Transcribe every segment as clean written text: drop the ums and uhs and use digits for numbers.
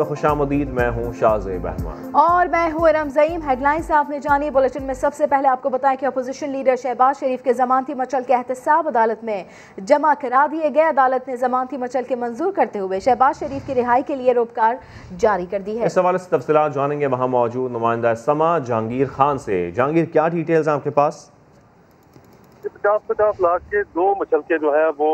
में खुशामदीद। मैं हूँ शाहज़ेब रहमान और मैं हूँ रमज़ईम। हेडलाइंस आपने जानी। बुलेटिन में सबसे पहले आपको बताएं कि अपोजिशन लीडर शहबाज शरीफ के जमानती मचल के एहतसाब अदालत में जमा करा दिए गए। अदालत ने जमानती मचल के मंजूर करते हुए शहबाज शरीफ की रिहाई के लिए रोपकार जारी कर दी है। इस हवाले से तफसीलात जानेंगे वहाँ मौजूद नुमाइंदा समा जहांगीर खान से। जहांगीर, क्या डिटेल्स हैं आपके पास? 50-50 लाख के 2 मुचलके जो है वो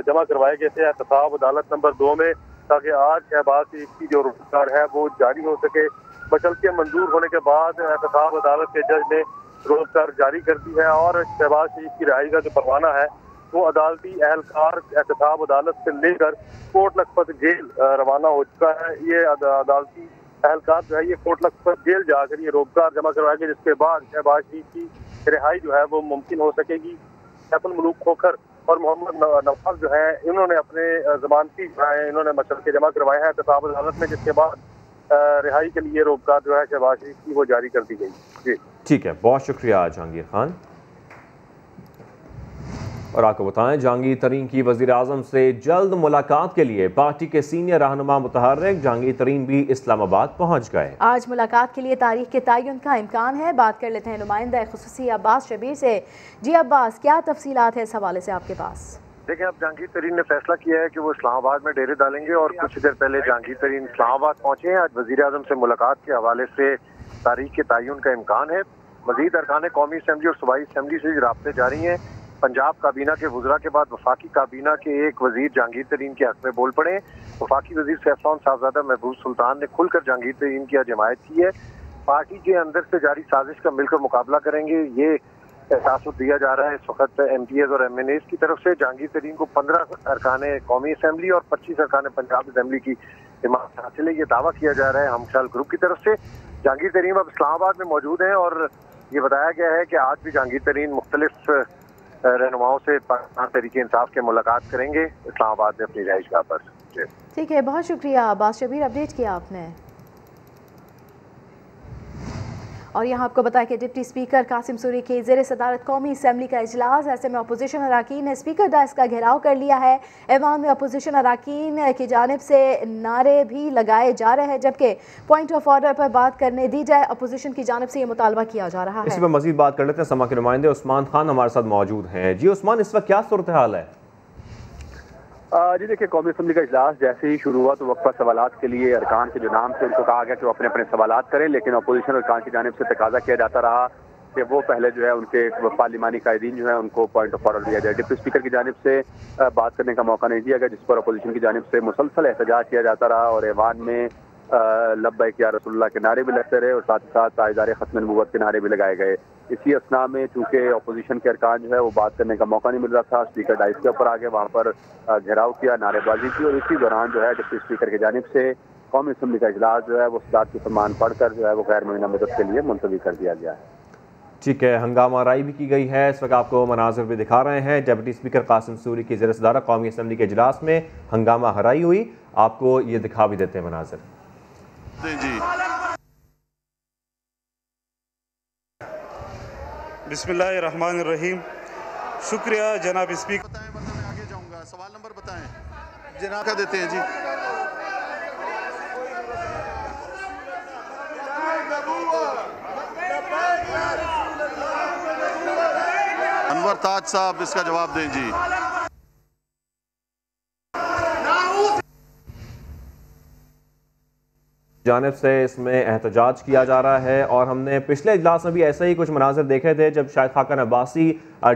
जमा करवाए गए थे एहतसाब अदालत नंबर 2 में, ताकि आज शहबाज शरीफ की जो रोजगार है वो जारी हो सके। मुचलके मंजूर होने के बाद एहतसाब अदालत के जज ने रोजगार जारी कर दी है और शहबाज शरीफ की रिहाई का जो परवाना है वो अदालती एहलकार एहतसाब अदालत से लेकर कोट लखपत जेल रवाना हो चुका है। ये अदालती एहलकार जो है ये कोट लखपत जेल जाकर ये रोजगार जमा करवाएंगे, जिसके बाद शहबाज शरीफ की रिहाई जो है वो मुमकिन हो सकेगी। सैफुल मुलूक खोखर और मोहम्मद नवाज जो है इन्होंने अपने जमानती जो है इन्होंने मसलके जमा करवाए हैं एहतसाब अदालत में, जिसके बाद रिहाई के लिए रोजगार जो है शहबाज शरीफ की वो जारी कर दी गई। जी ठीक है, बहुत शुक्रिया जहांगीर खान। और आपको बताएं, जहांगीर तरीन की वज़ीर आज़म से जल्द मुलाकात के लिए पार्टी के सीनियर रहनुमा मुतहर्रिक जहांगीर तरीन भी इस्लामाबाद पहुंच गए। आज मुलाकात के लिए तारीख के तयन का इम्कान है। बात कर लेते हैं नुमाइंदा खुसूसी अब्बास शबीर से। जी अब्बास, क्या तफसीलात है इस हवाले से आपके पास? देखिए, अब जहांगीर तरीन ने फैसला किया है कि वो इस्लामाबाद में डेरे डालेंगे और कुछ देर पहले जहांगीर तरीन इस्लामाबाद पहुंचे हैं। आज वज़ीर आज़म से मुलाकात के हवाले से तारीख के तयन का इम्कान है। मज़ीद अरकान कौमी असम्बली और सूबाई असम्बली से राब्ते जारी हैं। पंजाब काबीना के वज़रा के बाद वफाकी काबीना के एक वजीर जहांगीर तरीन के हक में बोल पड़े। वफाकी वजीर सैफलान साहबजादा महबूब सुल्तान ने खुलकर जहांगीर तरीन की आज हिमायत की है। पार्टी के अंदर से जारी साजिश का मिलकर मुकाबला करेंगे, ये एहसास दिया जा रहा है इस वक्त MPs और MNAs की तरफ से। जहांगीर तरीन को 15 अरकान कौमी असम्बली और 25 अरकान पंजाब असम्बली की हिमायत हासिल है, ये दावा किया जा रहा है हमख्याल ग्रुप की तरफ से। जहांगीर तरीन अब इस्लामाबाद में मौजूद हैं और ये बताया गया है कि आज भी जहांगीर तरीन मुख्तलिफ रहनुमाओं से पाकिस्तान तहरीक इंसाफ के मुलाकात करेंगे इस्लामाबाद में अपनी रिहाइशगाह पर। ठीक है, बहुत शुक्रिया अब्बास शबीर, अपडेट किया आपने। और यहाँ आपको बताया कि डिप्टी स्पीकर कासिम सूरी की ज़ेर सदारत कौमी असम्बली का इजलास। ऐसे में अपोजिशन अरकान ने स्पीकर डायस का घेराव कर लिया है। ऐवान में अपोजिशन अरकान की जानिब से नारे भी लगाए जा रहे हैं, जबकि पॉइंट ऑफ ऑर्डर पर बात करने दी जाए, अपोजिशन की जानिब से ये मुतालबा किया जा रहा है। इसी पर मजीद बात कर लेते हैं। समा के नुमाइंदे उस्मान खान हमारे साथ मौजूद हैं। जी उस्मान, इस वक्त क्या सूरत हाल है? जी देखिए, कौमी असम्बली का इजलास जैसे ही शुरू हुआ तो वक्फा सवालात के लिए अरकान के जो नाम थे उनको कहा गया कि वो अपने अपने सवालात करें, लेकिन अपोजिशन अरकान की जानिब से तकाजा किया जाता रहा कि वो पहले जो है उनके पार्लिमानी कायदीन जो है उनको पॉइंट ऑफ ऑर्डर दिया जाए। डिप्टी स्पीकर की जानिब से बात करने का मौका नहीं दिया गया, जिस पर अपोजिशन की जानिब से मुसलसल एहतजाज किया जाता रहा और ऐवान में लब्बैक या रसूलुल्लाह के नारे भी लगते रहे और साथ ही साथ ताइदारे खत्म नबूवत के नारे भी लगाए गए। इसी असना में चूंकि अपोजिशन के अरकान जो है वो बात करने का मौका नहीं मिल रहा था, स्पीकर डाइस के ऊपर आगे वहाँ पर घेराव किया, नारेबाजी की और इसी दौरान जो है डिप्टी स्पीकर की जानिब से कौमी असम्बली का इजलास जो है वो सदारती फरमान पढ़कर जो है वो गैर मुइना मदद के लिए मुलतवी कर दिया गया है। ठीक है, हंगामा आराई भी की गई है। इस वक्त आपको मनाजिर भी दिखा रहे हैं। डिप्टी स्पीकर कासिम सूरी की ज़ेर सदारत कौमी असम्बली के इजलास में हंगामा हराई हुई। आपको ये दिखा भी देते हैं मनाजिर। बिस्मिल्लाहिर्रहमानिर्रहीम। शुक्रिया जनाब स्पीकर। बताएं वरना मैं आगे जाऊंगा। सवाल नंबर बताएं। जनाब का देते हैं जी। अनवर ताज साहब इसका जवाब दें जी। जानिब से इसमें एहतजाज किया जा रहा है और हमने पिछले इजलास में भी ऐसे ही कुछ मनाजिर देखे थे जब शाहिद खाकन अब्बासी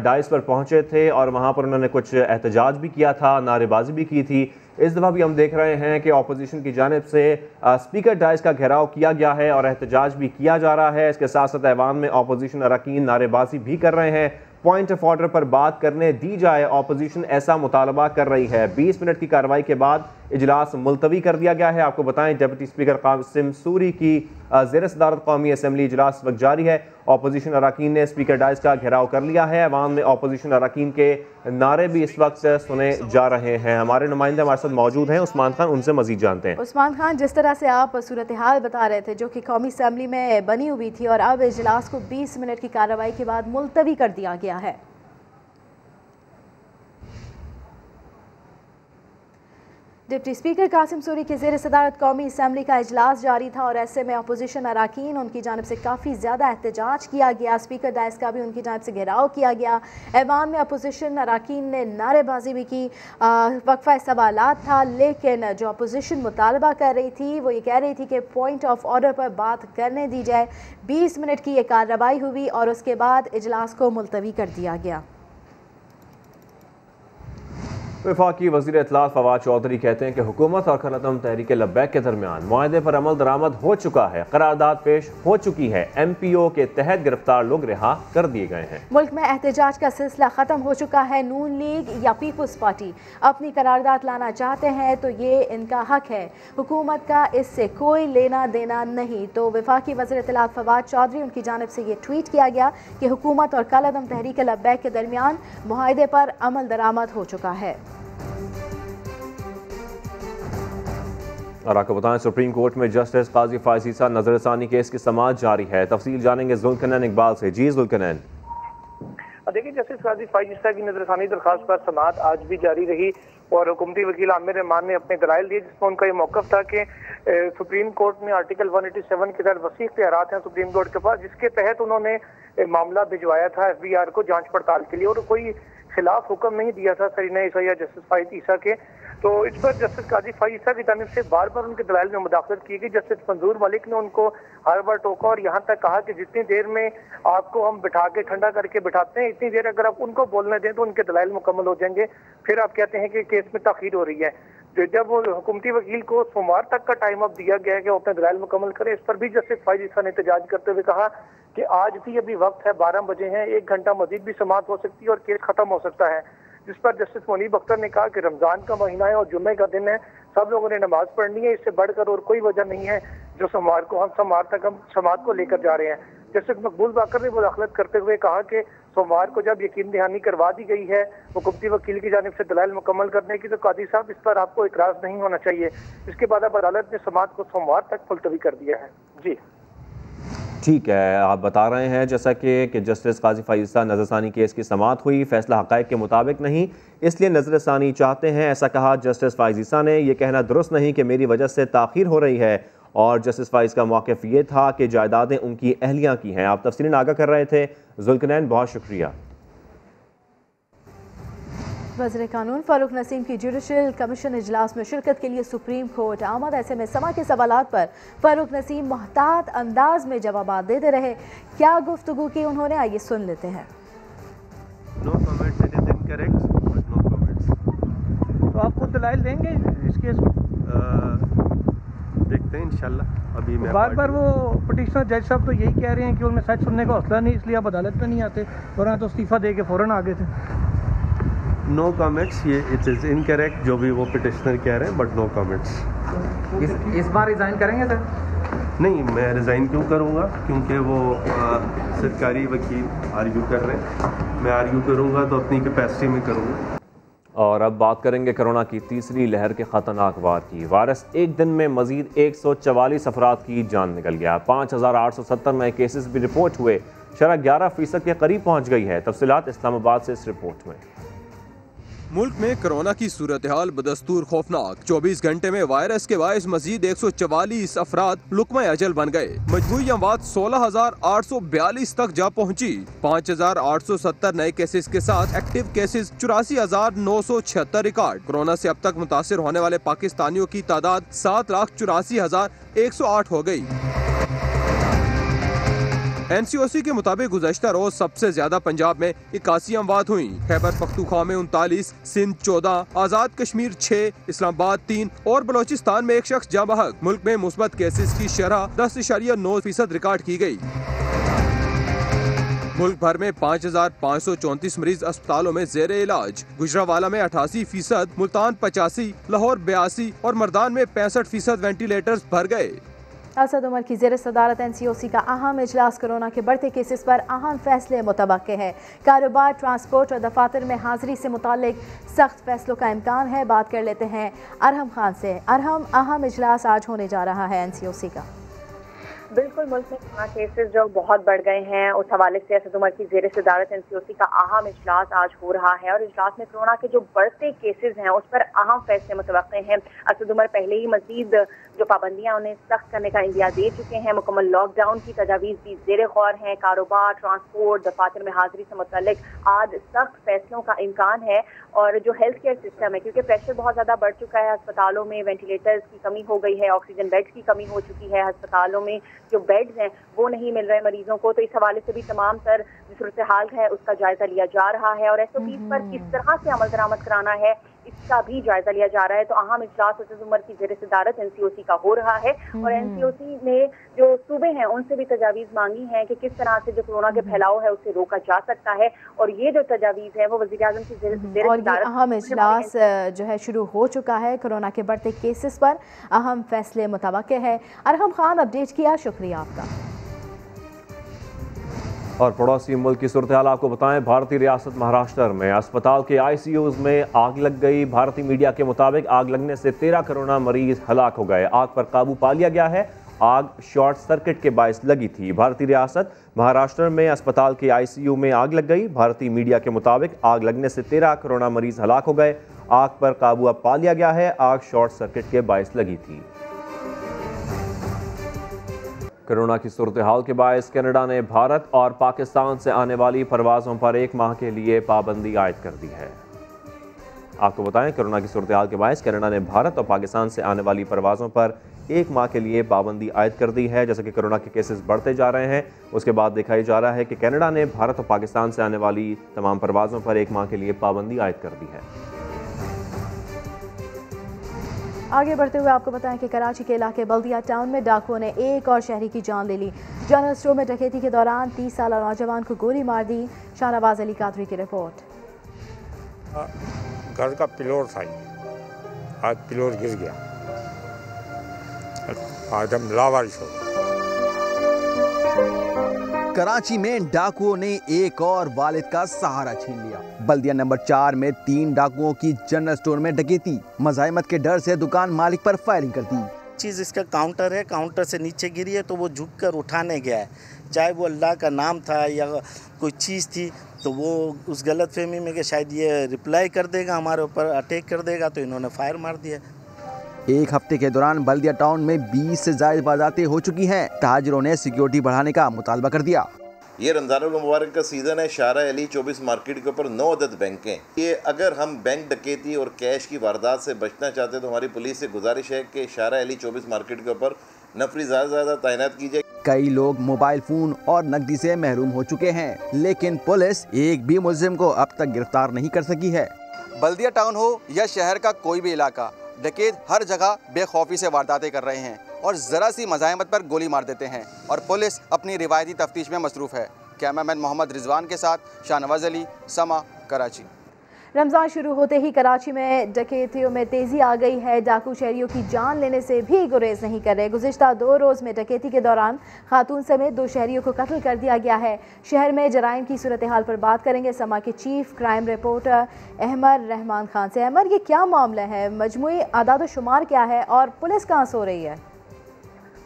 डाइस पर पहुंचे थे और वहां पर उन्होंने कुछ एहतजाज भी किया था, नारेबाजी भी की थी। इस दफ़ा भी हम देख रहे हैं कि अपोजिशन की जानिब से स्पीकर डाइस का घेराव किया गया है और एहतजाज भी किया जा रहा है। इसके साथ साथ ऐवान में अपोजिशन अरकान नारेबाजी भी कर रहे हैं। पॉइंट ऑफ ऑर्डर पर बात करने दी जाए, अपोजिशन ऐसा मुतालबा कर रही है। 20 मिनट की कार्रवाई के बाद इजलास मुलतवी कर दिया गया है। आपको बताएं, डिप्टी स्पीकर कासिम सूरी की ज़ेर सदारत कौमी असम्बली इजलास वक्त जारी है। अपोजिशन अरकान ने स्पीकर डाइस का घेराव कर लिया है। अवाम में अपोजिशन अरकान के नारे भी इस वक्त सुने जा रहे हैं। हमारे नुमाइंदे हमारे साथ मौजूद हैं, उस्मान खान, उनसे मजीद जानते हैं। उस्मान खान, जिस तरह से आप सूरत हाल बता रहे थे जो कि कौमी असम्बली में बनी हुई थी और अब इजलास को 20 मिनट की कार्रवाई के बाद मुलतवी कर दिया गया है। डिप्टी स्पीकर कासिम सूरी की ज़ेर सदारत कौमी असम्बली का इजलास जारी था और ऐसे में अपोजिशन अरकान उनकी जानब से काफ़ी ज़्यादा एहतजाज किया गया। स्पीकर डायस का भी उनकी जानब से घेराव किया गया। ऐवान में अपोजिशन अरकान ने नारेबाजी भी की। वक्फा सवालात था, लेकिन जो अपोजिशन मुतालबा कर रही थी वो ये कह रही थी कि पॉइंट ऑफ ऑर्डर पर बात करने दी जाए। 20 मिनट की ये कार्रवाई हुई और उसके बाद इजलास को मुलतवी कर दिया गया। वफाकी वज़ीर इत्तलात फवाद चौधरी कहते हैं कि हुकूमत और खलतम तहरीक लब्बैक के दरमियान मुआहदे पर अमल दरामद हो चुका है, करारदाद पेश हो चुकी है, MPO के तहत गिरफ्तार लोग रिहा कर दिए गए हैं। मुल्क में एहतजाज का सिलसिला ख़त्म हो चुका है। नून लीग या पीपल्स पार्टी अपनी करारदाद लाना चाहते हैं तो ये इनका हक है, हुकूमत का इससे कोई लेना देना नहीं। तो वफाकी वज़ीर इत्तलात फवाद चौधरी उनकी जानब से ये ट्वीट किया गया कि हुकूमत और कलअदम तहरीक लब्बैक के दरमियान मुआहदे पर अमल दरामद हो चुका है। और आपको बताएं, सुप्रीम कोर्ट में जस्टिस काजी फायज ईसा नजरसानी केस की समाअत जारी है। तफसील जानेंगे जुल्कनैन इकबाल से। जी जुल्कनैन। देखिए, जस्टिस काजी फायज ईसा की नजरसानी दरखास्त पर समाअत आज भी जारी रही और हुकूमती वकील आमिर रहमान ने अपने दलाइल दिए, जिसमें उनका ये मौक़िफ़ था कि सुप्रीम कोर्ट में आर्टिकल 187 के तहत वसी इख्तियारात हैं सुप्रीम कोर्ट के पास, जिसके तहत उन्होंने मामला भिजवाया था FBR को जाँच पड़ताल के लिए और कोई खिलाफ हुक्म नहीं दिया था सरीना ईसा या जस्टिस फायज ईसा के। तो इस पर जस्टिस काजी फायज ईसा की जानिब से बार बार उनके दलाइल में मुदाखलत की गई। जस्टिस मंजूर मलिक ने उनको हर बार टोका और यहाँ तक कहा कि जितनी देर में आपको हम बिठा के ठंडा करके बिठाते हैं, इतनी देर अगर आप उनको बोलने दें तो उनके दलाइल मुकम्मल हो जाएंगे, फिर आप कहते हैं कि केस में ताखीर हो रही है। जब वो हुकूमती वकील को सोमवार तक का टाइम अब दिया गया है कि वो अपने दलाइल मुकम्मल करे, इस पर भी जस्टिस फायज ईसा ने एहतजाज करते हुए कहा कि आज भी अभी वक्त है, 12 बजे हैं, 1 घंटा मजीद भी समाअत हो सकती है और केस खत्म हो सकता है। जिस पर जस्टिस मुनीब अख्तर ने कहा कि रमजान का महीना है और जुम्मे का दिन है, सब लोगों ने नमाज पढ़नी है, इससे बढ़कर और कोई वजह नहीं है जो सोमवार तक हम समाअत को लेकर जा रहे हैं। जस्टिस मकबूल बाकर ने मुदाखलत करते हुए कहा कि सोमवार को जब यकीन दहानी करवा दी गई है हुकूमती वकील की जानिब से दलाइल मुकम्मल करने की, तो कादी साहब इस पर आपको इतराज़ नहीं होना चाहिए। इसके बाद अब अदालत ने समाअत को सोमवार तक मुलतवी कर दिया है। जी ठीक है, आप बता रहे हैं जैसा कि जस्टिस काजी फायज ईसा नजरसानी केस की समाअत हुई, फैसला हक़ाइक़ के मुताबिक नहीं, इसलिए नजरसानी चाहते हैं। ऐसा कहा जस्टिस फायज ईसा ने। यह कहना दुरुस्त नहीं कि मेरी वजह से ताख़ीर हो रही है और जस्टिस फायज का मौक़िफ़ ये था कि जायदादें उनकी अहलिया की हैं। आप तफसीलन आगाह कर रहे थे जुल्कनैन, बहुत शुक्रिया। वज़ीर कानून फारूक नसीम की जुडिशल कमीशन इजलास में शिरकत के लिए सुप्रीम कोर्ट आमद। ऐसे में समा के सवालात पर फारूक नसीम मोहतात अंदाज में जवाबात देते रहे। क्या गुफ्तगू की उन्होंने, आइए सुन लेते हैं। No comments, it is incorrect, no comments. तो आप खुद दलाइल देंगे इस केस में? देखते हैं इंशाल्लाह। अभी मैं बार बार वो पटिशनर जज साहब तो यही कह रहे हैं कि उनमें सच सुनने का हौसला नहीं, इसलिए आप अदालत में नहीं आते, वरना तो इस्तीफा दे के फ़ौरन आ गए थे। नो कमेंट्स, ये इट इज़ इनकरेक्ट जो भी वो पिटिशनर कह रहे हैं, बट नो कमेंट्स। इस बार रिज़ाइन करेंगे सर? नहीं, मैं रिज़ाइन क्यों करूँगा, क्योंकि वो सरकारी वकील आर्ग्यू कर रहे हैं। मैं आर्ग्यू करूँगा तो अपनी कैपेसिटी में करूँगा। और अब बात करेंगे कोरोना की तीसरी लहर के ख़तरनाक वार की। वायरस एक दिन में मजीद 144 अफराद की जान निकल गया। 5870 नए केसेस भी रिपोर्ट हुए। शरह 11% के करीब पहुँच गई है। तफसीलात इस्लामाबाद से इस रिपोर्ट में। मुल्क में कोरोना की सूरत हाल बदस्तूर खौफनाक। 24 घंटे में वायरस के बायस मजीद 144 अफराद लुकमा अजल बन गए। मजमूई अमवात 16,842 तक जा पहुँची। 5,870 नए केसेस के साथ एक्टिव केसेस 84,976 रिकॉर्ड। कोरोना से अब तक मुतासिर होने वाले पाकिस्तानियों की तादाद 7,84,108 हो गई। NCOC के मुताबिक गुज़श्ता रोज सबसे ज्यादा पंजाब में 81 अमवात हुई। खैबर पख्तूनख्वा में 39, सिंध 14, आज़ाद कश्मीर 6, इस्लामाबाद 3 और बलोचिस्तान में एक शख्स जाँ बहक। मुल्क में मुस्बत केसेस की शरह 10.9% रिकॉर्ड की गई। मुल्क भर में 5,534 मरीज अस्पतालों में जेर इलाज। गुजरावाला में 88%, मुल्तान 85, लाहौर 82 और मर्दान में 65% वेंटिलेटर्स भर गए। असद उमर की ज़ेर सदारत NCOC का अहम इजलास कोरोना के बढ़ते केसेस पर अहम फैसले मुतवक्के है। कारोबार, ट्रांसपोर्ट और दफातर में हाजिरी से मुतालिक सख्त फैसलों का इम्कान है। बात कर लेते हैं अरहम खान से। अरहम, अहम इजलास आज होने जा रहा है NCOC का। बिल्कुल, मुल्क में कोरोना केसेस जो बहुत बढ़ गए हैं, उस हवाले से असद उमर की ज़ेर सदारत NCOC का अहम इजलास आज हो रहा है और इजलास में कोरोना के जो बढ़ते केसेस हैं उस पर अहम फैसले मुतवक्के हैं। असद उमर पहले ही मजीद जो पाबंदियां उन्हें सख्त करने का इंदिया दे चुके हैं, मुकम्मल लॉकडाउन की तजावीज़ भी ज़ेर गौर हैं। कारोबार, ट्रांसपोर्ट, दफातर में हाजिरी से मुतल्लिक आज सख्त फैसलों का इम्कान है। और जो हेल्थ केयर सिस्टम है, क्योंकि प्रेशर बहुत ज़्यादा बढ़ चुका है, अस्पतालों में वेंटिलेटर्स की कमी हो गई है, ऑक्सीजन बेड्स की कमी हो चुकी है, अस्पतालों में जो बेड्स हैं वो नहीं मिल रहे मरीजों को, तो इस हवाले से भी तमाम तर जो सूरत हाल है उसका जायजा लिया जा रहा है और SOPs पर किस तरह से अमल दरामद कराना है इसका भी जायजा लिया जा रहा है। तो अहम इजलास असद उमर की ज़ेर सदारत NCOC का हो रहा है और NCOC ने जो सूबे हैं उनसे भी तजावीज़ मांगी हैं कि किस तरह से जो कोरोना के फैलाव है उसे रोका जा सकता है और ये जो तजावीज़ है वो वज़ीर आज़म की ज़ेर सदारत अहम इजलास जो है शुरू हो चुका है। कोरोना के बढ़ते केसेस पर अहम फैसले मुतवक्के है। अरहम खान, अपडेट किया, शुक्रिया आपका। और पड़ोसी मुल्क की सूरत हाल आपको बताएं, भारतीय रियासत महाराष्ट्र में अस्पताल के ICUs में आग लग गई। भारतीय मीडिया के मुताबिक आग लगने से 13 कोरोना मरीज हलाक हो गए। आग पर काबू पा लिया गया है। आग शॉर्ट सर्किट के बायस लगी थी। भारतीय रियासत महाराष्ट्र में अस्पताल के ICU में आग लग गई। भारतीय मीडिया के मुताबिक आग लगने से 13 कोरोना मरीज हलाक हो गए। आग पर काबू अब पा लिया गया है। आग शॉर्ट सर्किट के बायस लगी थी। कोरोना की सूरत हाल के बायस कनाडा ने भारत और पाकिस्तान से आने वाली परवाज़ों पर 1 माह के लिए पाबंदी आयद कर दी है। आपको बताएं, कोरोना की सूरत हाल के बायस कनाडा ने भारत और पाकिस्तान से आने वाली परवाज़ों पर 1 माह के लिए पाबंदी आयद कर दी है। जैसे कि कोरोना के केसेस बढ़ते जा रहे हैं, उसके बाद दिखाई जा रहा है कि कनाडा ने भारत और पाकिस्तान से आने वाली तमाम परवाज़ों पर 1 माह के लिए पाबंदी आयद कर दी है। आगे बढ़ते हुए आपको बताएं कि कराची के इलाके बल्दिया टाउन में डाकुओं ने एक और शहरी की जान ले ली। जनरल स्टोर में डकैती के दौरान 30 साल नौजवान को गोली मार दी। शाहनवाज अली कादरी की रिपोर्ट। घर का पिलोर था, आज पिलोर गिर गया, आज हम लावारिस हो गए। कराची में डाकुओं ने एक और वालिद का सहारा छीन लिया। बल्दिया नंबर 4 में 3 डाकुओं की जनरल स्टोर में डकैती। मज़ाहमत के डर से दुकान मालिक पर फायरिंग कर दी। चीज़ इसका काउंटर है, काउंटर से नीचे गिरी है तो वो झुककर उठाने गया है, चाहे वो अल्लाह का नाम था या कोई चीज़ थी, तो वो उस गलतफहमी में कि शायद ये रिप्लाई कर देगा, हमारे ऊपर अटैक कर देगा, तो इन्होंने फायर मार दिया। एक हफ्ते के दौरान बल्दिया टाउन में 20 से ज़ायद वारदातें हो चुकी हैं। ताजिरों ने सिक्योरिटी बढ़ाने का मुतालबा कर दिया। ये रमज़ानुल मुबारक का सीज़न है। शाहरा अली 24 मार्केट के ऊपर 9 अदद बैंक हैं। ये अगर हम बैंक डकैती और कैश की वारदात से बचना चाहते हैं तो हमारी पुलिस से गुजारिश है कि शाहरा अली 24 मार्केट के ऊपर नफरी ज़्यादा तैनात की जाए। कई लोग मोबाइल फ़ोन और नकदी से महरूम हो चुके हैं, लेकिन पुलिस एक भी मुलजिम को अब तक गिरफ्तार नहीं कर सकी है। बल्दिया टाउन हो या शहर का कोई भी इलाका, डकैत हर जगह बेखौफी से वारदातें कर रहे हैं और ज़रा सी मज़ाहमत पर गोली मार देते हैं और पुलिस अपनी रिवायती तफ्तीश में मसरूफ़ है। कैमरामैन मोहम्मद रिजवान के साथ शाहनवाज अली, समा, कराची। रमज़ान शुरू होते ही कराची में डकैतियों में तेज़ी आ गई है। डाकू शहरियों की जान लेने से भी गुरेज नहीं कर रहे। गुज़िश्ता 2 रोज़ में डकैती के दौरान खातून समेत 2 शहरियों को कत्ल कर दिया गया है। शहर में जराइम की सूरत हाल पर बात करेंगे समा के chief crime reporter Ahmar Rahman Khan से। अहमर, ये क्या मामला है, मजमूई आदाद शुमार क्या है और पुलिस कहाँ सो रही है?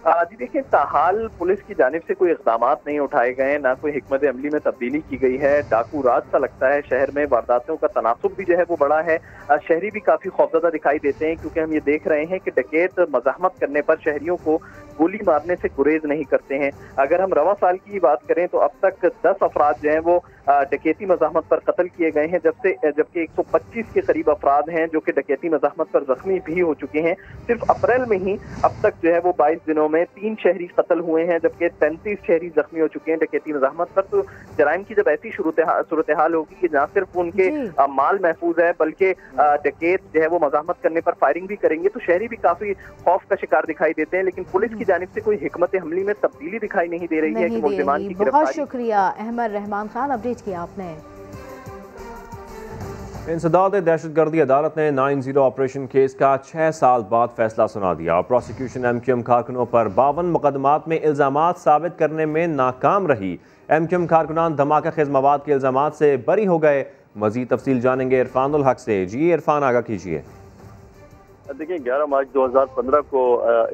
जी देखिए, ताहाल पुलिस की जानिब से कोई इक़दाम नहीं उठाए गए, ना कोई हिकमत अमली में तब्दीली की गई है। डाकू राज सा लगता है। शहर में वारदातों का तनासुब भी जो है वो बड़ा है। शहरी भी काफ़ी खौफजदा दिखाई देते हैं, क्योंकि हम ये देख रहे हैं कि डकैत मज़ाहमत करने पर शहरियों को गोली मारने से गुरेज नहीं करते हैं। अगर हम रवा साल की बात करें तो अब तक 10 अफराद जो हैं वो डकैती मज़ाहमत पर कत्ल किए गए हैं, जबकि 125 के करीब अफराद हैं जो कि डकैती मज़ाहमत पर जख्मी भी हो चुके हैं। सिर्फ अप्रैल में ही अब तक जो है वो 22 दिनों में 3 शहरी कत्ल हुए हैं, जबकि 35 शहरी जख्मी हो चुके हैं डकैती मज़ाहमत पर। तो जराइम की जब ऐसी सूरत हाल होगी कि न सिर्फ उनके माल महफूज है, बल्कि डकैत जो है वो मज़ाहमत करने पर फायरिंग भी करेंगे, तो शहरी भी काफी खौफ का शिकार दिखाई देते हैं। लेकिन पुलिस की जानिब से कोई हिकमत हमली में तब्दीली दिखाई नहीं दे रही है कि मुल्ज़िमान की गिरफ्तारी। बहुत शुक्रिया अहमद रहमान खान, अपडेट किया आपने। इंसदाद दहशतगर्दी अदालत ने 9-0 ऑपरेशन केस का 6 साल बाद फैसला सुना दिया। प्रोसिक्यूशन MQM कारकुनों पर 52 मुकदमात में इल्जामात साबित करने में नाकाम रही। MQM कारकुनान धमाका खेज मवाद के इल्जामात से बरी हो गए। मजीद तफसील जानेंगे इरफानुल हक से। जी इरफान, आगा कीजिए। देखिए 11 मार्च 2015 को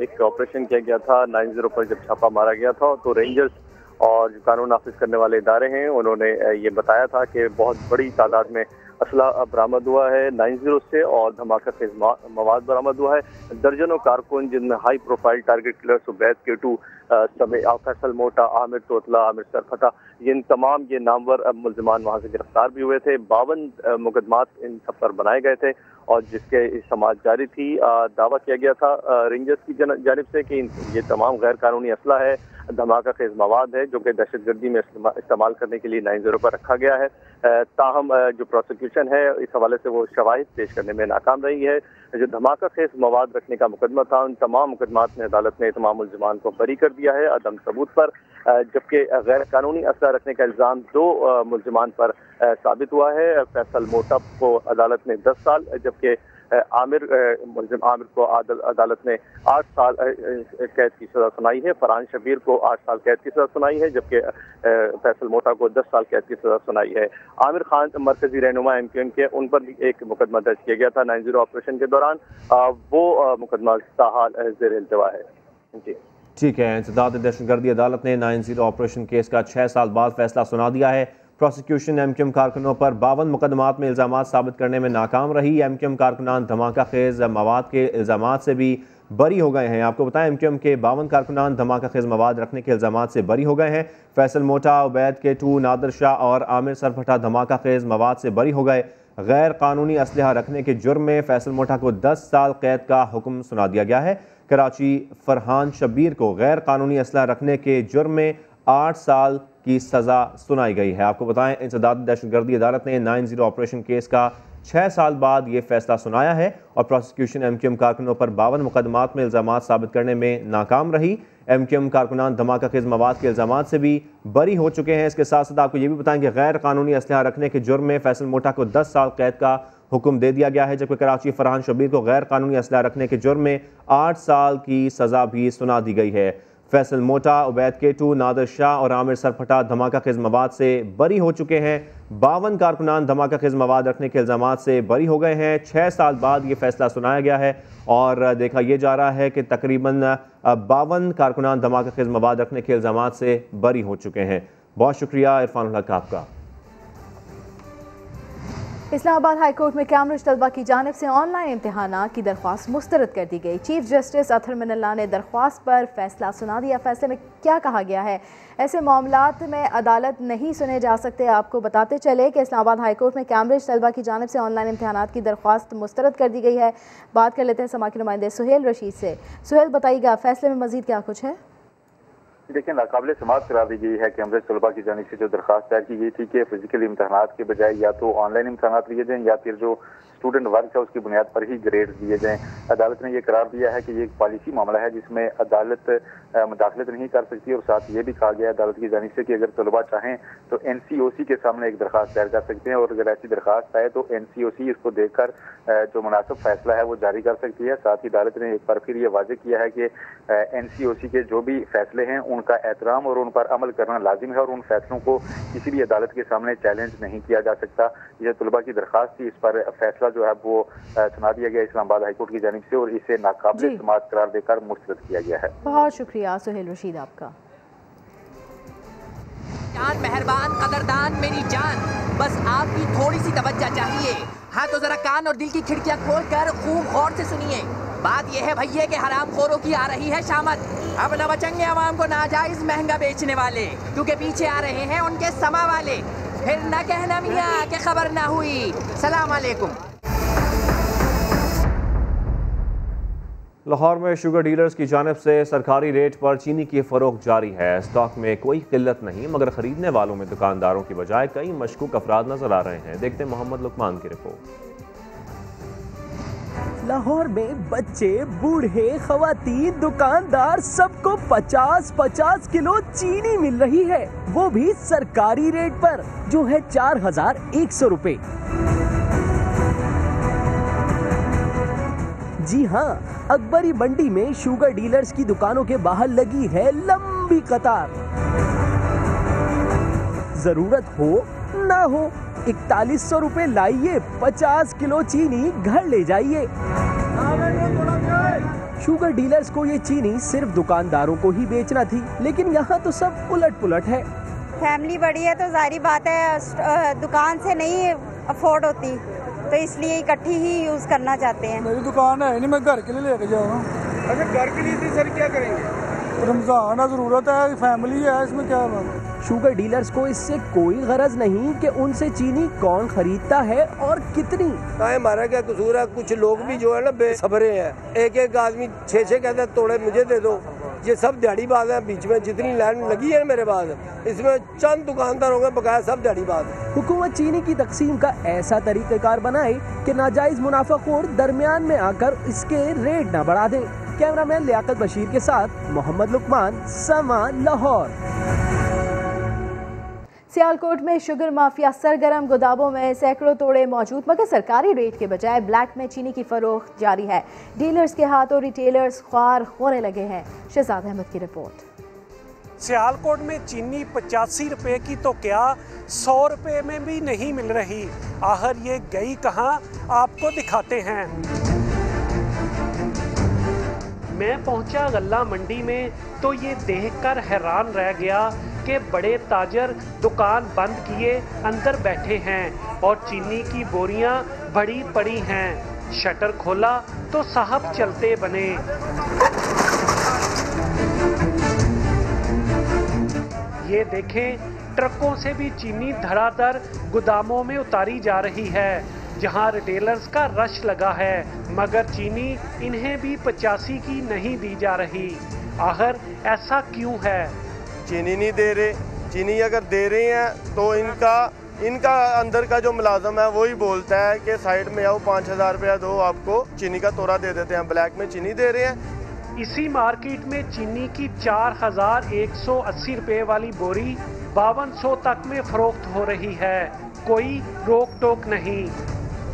एक ऑपरेशन किया गया था 90 पर जब छापा मारा गया था, तो रेंजर्स और जो कानून नाफिज करने वाले इदारे हैं उन्होंने ये बताया था कि बहुत बड़ी तादाद में असला बरामद हुआ है 90 से और धमाका खेज मवाद बरामद हुआ है। दर्जनों कारकुन जिनमें high profile target killers Ubaid K two Faisal मोटा, आमिर तोतला, आमिर सरफटा, इन तमाम ये नामवर मुल्जिमान वहाँ से गिरफ्तार भी हुए थे। 52 मुकदमात इन सब पर बनाए गए थे और जिसके समाअत जारी थी। दावा किया गया था रेंजर्स की जानिब से कि ये तमाम गैर कानूनी असला है, धमाका खेज मवाद है जो कि दहशतगर्दी में इस्तेमाल करने के लिए 90 पर रखा गया है। ताहम जो प्रोसिक्यूशन है इस हवाले से वो शवाहिद पेश करने में नाकाम रही है। जो धमाका खेज मवाद रखने का मुकदमा था उन तमाम मुकदमात में अदालत ने तमाम मुल्जिमान को बरी कर दिया है अदम सबूत पर, जबकि गैर कानूनी असला रखने का इल्ज़ाम 2 मुल्जिमान पर साबित हुआ है। फैसल मोटा को अदालत ने 10 साल, जबकि आमिर को अदालत ने 8 साल कैद की सजा सुनाई है। फरहान शबीर को 8 साल कैद की सजा सुनाई है, जबकि फैसल मोटा को 10 साल कैद की सजा सुनाई है। आमिर खान मरकजी रहनुमा MQM के, उन पर भी एक मुकदमा दर्ज किया गया था 90 ऑपरेशन के दौरान, वो मुकदमा ताहाल ज़ेर इल्तवा है। जी ठीक है, इंसदाद दहशतगर्दी अदालत ने 90 ऑपरेशन केस का 6 साल बाद फैसला सुना दिया है। प्रोसिक्यूशन MQM कारकुनों पर 52 मुकदमात में इल्ज़ामात साबित करने में नाकाम रही। MQM कारकुनान धमाका खेज मवाद के इल्ज़ामात से भी बरी हो गए हैं। आपको बताएं MQM के 52 कारकुनान धमाका खेज मवाद रखने के इल्ज़ामात से बरी हो गए हैं। फैसल मोटा, उबैद केटू, नादिर शाह और आमिर सरफटा धमाका खेज मवाद से बरी हो गए। गैर कानूनी असलहा रखने के जुर्म में फैसल मोटा को 10 साल कैद का हुक्म सुना दिया गया है। कराची फरहान शबीर को गैर कानूनी असलहा रखने के जुर्म में 8 साल की सज़ा सुनाई गई है। आपको बताएं इंसदाद दहशतगर्दी अदालत ने 90 ऑपरेशन केस का 6 साल बाद ये फैसला सुनाया है और प्रोसिक्यूशन MQM कारकुनों पर 52 मुकदमात में इल्ज़ामात साबित करने में नाकाम रही। MQM कारकुनान धमाका खेज मवाद के इल्ज़ामात से भी बरी हो चुके हैं। इसके साथ साथ आपको ये भी बताएं कि गैर कानूनी असलहा रखने के जुर्म में फैसल मोटा को 10 साल कैद का हुक्म दे दिया गया है, जबकि कराची फरहान शबीर को गैर कानूनी असलहा रखने के जुर्म में 8 साल की सज़ा भी सुना दी गई है। फैसल मोटा, उबैद केटू, नादिर शाह और आमिर सरफटा धमाका खेज मवाद से बरी हो चुके हैं। 52 कारकुनान धमाका खेज मवाद रखने के इल्ज़ामात से बरी हो गए हैं। 6 साल बाद ये फैसला सुनाया गया है और देखा यह जा रहा है कि तकरीबन 52 कारकुनान धमाका खेज मवाद रखने के इल्ज़ामात से बरी हो चुके हैं। बहुत शुक्रिया इरफान हक आपका। इस्लामाबाद हाई कोर्ट में कैम्ब्रिज तलबा की जानिब से ऑनलाइन इम्तिहानात की दरख्वास्त मुस्तरद कर दी गई। चीफ जस्टिस अतहर मिनल्ला ने दरख्वास्त पर फैसला सुना दिया। फैसले में क्या कहा गया है? ऐसे मामलात में अदालत नहीं सुने जा सकते। आपको बताते चले कि इस्लामाबाद हाई कोर्ट में कैम्ब्रिज तलबा की जानिब से ऑनलाइन इम्तिहानात की दरख्वास्त मुस्तरद कर दी गई है। बात कर लेते हैं समा के नुमाइंदे सुहेल रशीद से। सुहेल, बताइएगा फैसले में मजीद क्या कुछ है? देखिए, नाकाबिल समाअत करार दी गई है कैम्ब्रिज तलबा की जानिब से जो दरख्वास्त तैयार की गई थी कि फिजिकल इम्तहानात के बजाय या तो ऑनलाइन इम्तहानात लिए जाएँ या फिर जो स्टूडेंट वर्क है उसकी बुनियाद पर ही ग्रेड दिए जाएँ। अदालत ने यह करार दिया है कि ये एक पॉलिसी मामला है जिसमें अदालत मुदाखलत नहीं कर सकती और साथ ये भी कहा गया है अदालत की जानिब से कि अगर तलबा चाहें तो NCOC के सामने एक दरख्वास्त तैयार कर सकते हैं और अगर ऐसी दरख्वास्त आए तो NCOC इसको देखकर जो मुनासिब फैसला है वो जारी कर सकती है। साथ ही अदालत ने एक बार फिर ये वाज़ेह किया है कि NCOC के जो भी फैसले हैं उनका एहतराम और उन पर अमल करना लाजिम है और उन फैसलों को किसी भी अदालत के सामने चैलेंज नहीं किया जा सकता। यह तलबा की दरख्वास्त थी, इस पर फैसला जो है वो सुना दिया गया इस्लामाबाद हाईकोर्ट की जानिब से और इसे नाकाबिल समाअत करार देकर मुस्तरद किया गया है। बहुत शुक्रिया सुहेल रशीद आपका। जान मेहरबान कदरदान मेरी जान, बस आपकी थोड़ी सी तवज्जो चाहिए। हाँ तो जरा कान और दिल की खिड़कियां खोलकर खूब गौर से सुनिए। बात यह है भैया कि हरामखोरों की आ रही है शामत। अब न बचेंगे आवाम को नाजायज महंगा बेचने वाले, क्योंकि पीछे आ रहे हैं उनके समा वाले। फिर न कहना मियाँ कि खबर ना हुई। सलाम अलैकुम। लाहौर में शुगर डीलर्स की जानिब से सरकारी रेट पर चीनी की फरोख्त जारी है। स्टॉक में कोई किल्लत नहीं, मगर खरीदने वालों में दुकानदारों की बजाय कई मशकूक अफराद नजर आ रहे हैं। देखते हैं मोहम्मद लुकमान की रिपोर्ट। लाहौर में बच्चे, बूढ़े, खवातीन, दुकानदार सबको 50-50 किलो चीनी मिल रही है, वो भी सरकारी रेट पर जो है 4100 रुपए। जी हाँ, अकबरी मंडी में शुगर डीलर्स की दुकानों के बाहर लगी है लंबी कतार। जरूरत हो ना हो 4100 रुपए लाइए, 50 किलो चीनी घर ले जाइए। शुगर डीलर्स को ये चीनी सिर्फ दुकानदारों को ही बेचना थी, लेकिन यहाँ तो सब उलट पुलट है। फैमिली बड़ी है तो जाहिर बात है दुकान से नहीं अफोर्ड होती, तो इसलिए इकट्ठी ही यूज करना चाहते हैं। मेरी दुकान है नहीं, मैं घर के लिए लेके जा रहा हूँ। अच्छा, घर के लिए थी सर, क्या करेंगे? रमजान है, जरूरत है, फैमिली है, इसमें क्या बात। शुगर डीलर्स को इससे कोई गरज नहीं कि उनसे चीनी कौन खरीदता है और कितनी। हमारा क्या कसूर है? कुछ लोग भी जो है ना बेसब्रे हैं, एक एक आदमी 6-6 कहते हैं तोड़े मुझे दे दो। ये सब दिहाड़ी बात है, बीच में जितनी लाइन लगी है मेरे पास, इसमें चंद दुकानदार होंगे, बकाया सब दिहाड़ी बात है। हुकूमत चीनी की तकसीम का ऐसा तरीक़ाकार बनाए कि नाजायज मुनाफाखोर दरमियान में आकर इसके रेट न बढ़ा दे। कैमरामैन लियाकत बशीर के साथ मोहम्मद लुकमान, समा, लाहौर। सियालकोट में शुगर माफिया सरगर्म, गोदामों में सैकड़ों तोड़े मौजूद, मगर सरकारी रेट के बजाय ब्लैक में चीनी की फरोख्त जारी है। डीलर्स के हाथों रिटेलर्स ख्वार होने लगे हैं। शहजाद अहमद की रिपोर्ट। सियालकोट में चीनी 85 रुपए की तो क्या 100 रुपए में भी नहीं मिल रही। आखिर ये गई कहाँ, आपको दिखाते हैं। मैं पहुंचा गल्ला मंडी में तो ये देखकर हैरान रह गया कि बड़े ताजर दुकान बंद किए अंदर बैठे हैं और चीनी की बोरियां बड़ी पड़ी हैं। शटर खोला तो साहब चलते बने। ये देखें, ट्रकों से भी चीनी धड़ाधड़ गोदामों में उतारी जा रही है, जहां रिटेलर्स का रश लगा है, मगर चीनी इन्हें भी 85 की नहीं दी जा रही। आखिर ऐसा क्यों है? चीनी नहीं दे रहे। चीनी अगर दे रहे हैं तो इनका अंदर का जो मुलाजम है वही बोलता है कि साइड में आओ, 5000 रुपया दो, आपको चीनी का तोड़ा दे देते हैं। ब्लैक में चीनी दे रहे हैं। इसी मार्केट में चीनी की 4180 रुपए वाली बोरी 5200 तक में फरोख्त हो रही है। कोई रोक टोक नहीं।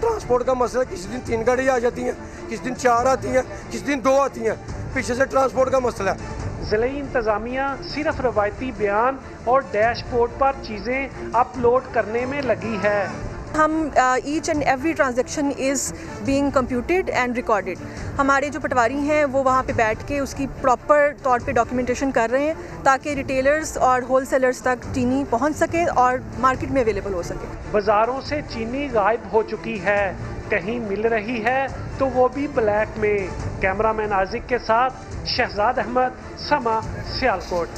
ट्रांसपोर्ट का मसला, किसी दिन 3 गाड़ी आ जाती हैं, किसी दिन 4 आती हैं, किसी दिन 2 आती हैं। पीछे से ट्रांसपोर्ट का मसला है। ज़िले इंतज़ामिया सिर्फ रवायती बयान और डैशबोर्ड पर चीज़ें अपलोड करने में लगी है। हम each and every transaction is being computed and recorded. हमारे जो पटवारी हैं वो वहाँ पे बैठ के उसकी प्रॉपर तौर पे डॉक्यूमेंटेशन कर रहे हैं ताकि रिटेलर्स और होलसेलर्स तक चीनी पहुँच सके और मार्केट में अवेलेबल हो सके। बाज़ारों से चीनी गायब हो चुकी है, कहीं मिल रही है तो वो भी ब्लैक में। कैमरामैन आजिक के साथ शहजाद अहमद, समा, सियालकोट।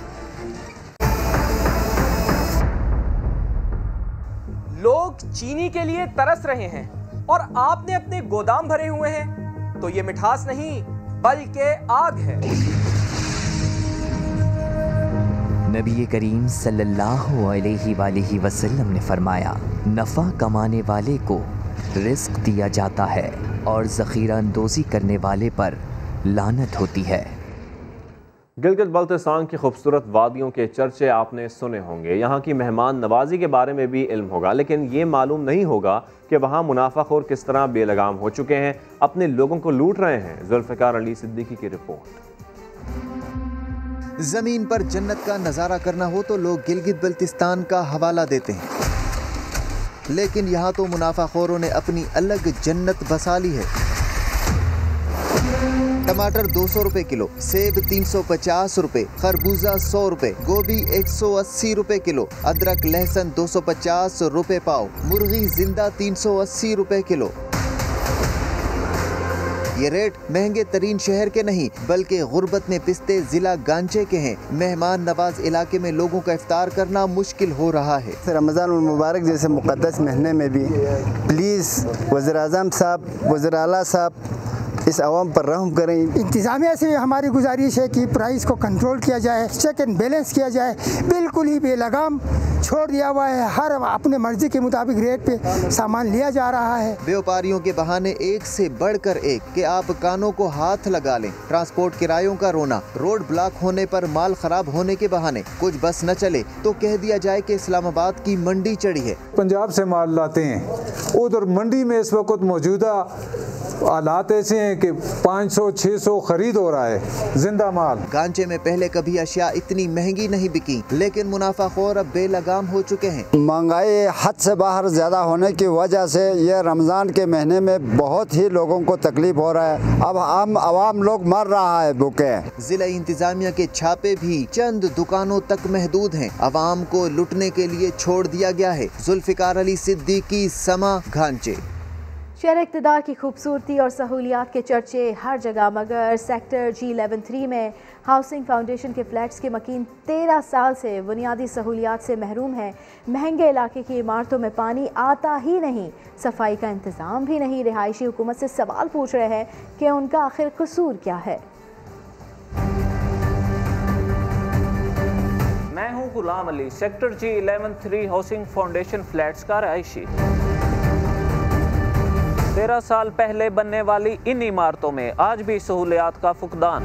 लोग चीनी के लिए तरस रहे हैं और आपने अपने गोदाम भरे हुए हैं, तो ये मिठास नहीं बल्कि आग है। नबी करीम सल्लल्लाहु अलैहि वसल्लम ने फरमाया, नफ़ा कमाने वाले को रिस्क दिया जाता है और ज़ख़ीरा अंदोज़ी करने वाले पर लानत होती है। गिलगित बल्तिस्तान की खूबसूरत वादियों के चर्चे आपने सुने होंगे। यहाँ की मेहमान नवाजी के बारे में भी इल्म होगा, लेकिन ये मालूम नहीं होगा कि वहाँ मुनाफाखोर किस तरह बेलगाम हो चुके हैं, अपने लोगों को लूट रहे हैं। जुल्फ़िकार अली सिद्दीकी की रिपोर्ट। जमीन पर जन्नत का नज़ारा करना हो तो लोग गिलगित बल्तिस्तान का हवाला देते हैं, लेकिन यहाँ तो मुनाफाखोरों ने अपनी अलग जन्नत बसा ली है। टमाटर 200 रुपए किलो, सेब 350 रुपए, खरबूजा 100 रुपए, गोभी 180 रुपए किलो, अदरक लहसुन 250 रुपए पाव, मुर्गी जिंदा 380 रुपए किलो। ये रेट महंगे तरीन शहर के नहीं बल्कि गुर्बत में पिसते जिला गांचे के हैं। मेहमान नवाज इलाके में लोगों का इफ्तार करना मुश्किल हो रहा है। रमज़ान मुबारक जैसे मुक़द्दस महीने में भी प्लीज़ वज़ीर आज़म साहब, वज़ीर आला साहब इस अवाम पर रहम करें। इंतज़ामिया से हमारी गुजारिश है कि प्राइस को कंट्रोल किया जाए, चेक एंड बैलेंस किया जाए। बिल्कुल ही बेलगाम छोड़ दिया हुआ है, हर अपने मर्जी के मुताबिक रेट पे सामान लिया जा रहा है। व्यापारियों के बहाने एक से बढ़कर एक कि आप कानों को हाथ लगा लें। ट्रांसपोर्ट किरायों का रोना, रोड ब्लॉक होने पर माल खराब होने के बहाने, कुछ बस न चले तो कह दिया जाए कि इस्लामाबाद की मंडी चढ़ी है। पंजाब से माल लाते हैं, उधर मंडी में इस वक्त मौजूदा हालात ऐसे हैं कि 500-600 खरीद हो रहा है जिंदा माल। गांचे में पहले कभी अशिया इतनी महंगी नहीं बिकी, लेकिन मुनाफाखोर अब बेलगाम हो चुके हैं। महंगाई हद से बाहर ज़्यादा होने की वजह से ये रमज़ान के महीने में बहुत ही लोगों को तकलीफ हो रहा है। अब आम आवाम लोग मर रहा है भूखे। जिला इंतजामिया के छापे भी चंद दुकानों तक महदूद हैं। आवाम को लुटने के लिए छोड़ दिया गया है। जुल्फिकार अली सिद्दीकी, समा, घांचे। शहर इक़्तिदार की खूबसूरती और सहूलियात के चर्चे हर जगह, मगर सेक्टर G11-3 में हाउसिंग फाउंडेशन के फ्लैट्स के मकीन 13 साल से बुनियादी सहूलियात से महरूम है। महंगे इलाके की इमारतों में पानी आता ही नहीं, सफाई का इंतज़ाम भी नहीं। रिहायशी हुकूमत से सवाल पूछ रहे हैं कि उनका आखिर कसूर क्या है। मैं हूँ Ghulam Ali, sector G11-3 housing foundation flats का रहायशी। 13 साल पहले बनने वाली इन इमारतों में आज भी सहूलियात का फुकदान।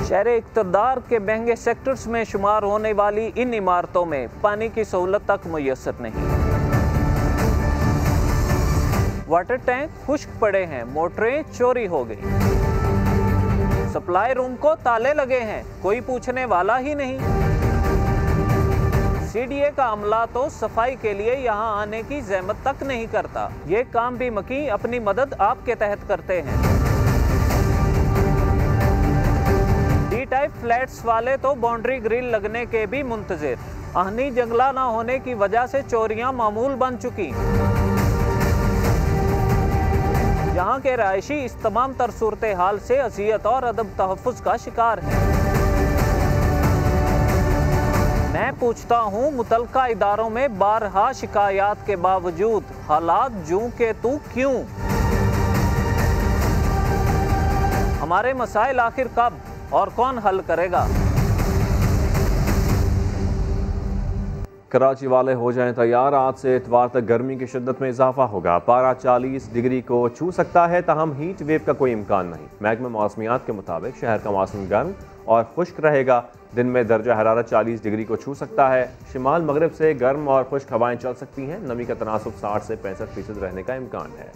शहर इक़्तिदार के महंगे सेक्टर्स में शुमार होने वाली इन इमारतों में पानी की सहूलत तक मुयस्सर नहीं। वाटर टैंक खुश्क पड़े हैं, मोटरें चोरी हो गई, सप्लाई रूम को ताले लगे हैं, कोई पूछने वाला ही नहीं। CDA का अमला तो सफाई के लिए यहाँ आने की ज़हमत तक नहीं करता। ये काम भी मकी अपनी मदद आपके तहत करते हैं। D टाइप फ्लैट्स वाले तो बाउंड्री ग्रिल लगने के भी मुंतज़िर। आहनी जंगला ना होने की वजह से चोरियां मामूल बन चुकी। यहाँ के रहायशी इस तमाम तर सूरत हाल से अज़ियत और अदब तहफ़्फ़ुज़ का शिकार है। मैं पूछता हूँ, मुतलका इदारों में बारहा शिकायत के बावजूद हालात जूं के तू क्यों? हमारे मसाइल आखिर कब और कौन हल करेगा? कराची वाले हो जाएं तैयार, आज से इतवार तक गर्मी की शिद्दत में इजाफा होगा। पारा 40 डिग्री को छू सकता है, ताहम हीट वेव का कोई इम्कान नहीं। महकमा मौसमियात के मुताबिक शहर का मौसम गर्म और खुश्क रहेगा। दिन में दर्जा हरारत 40 डिग्री को छू सकता है। शिमाल मगरब से गर्म और खुश्क हवाएं चल सकती हैं। नमी का तनासुब 60 से 65% रहने का इम्कान है।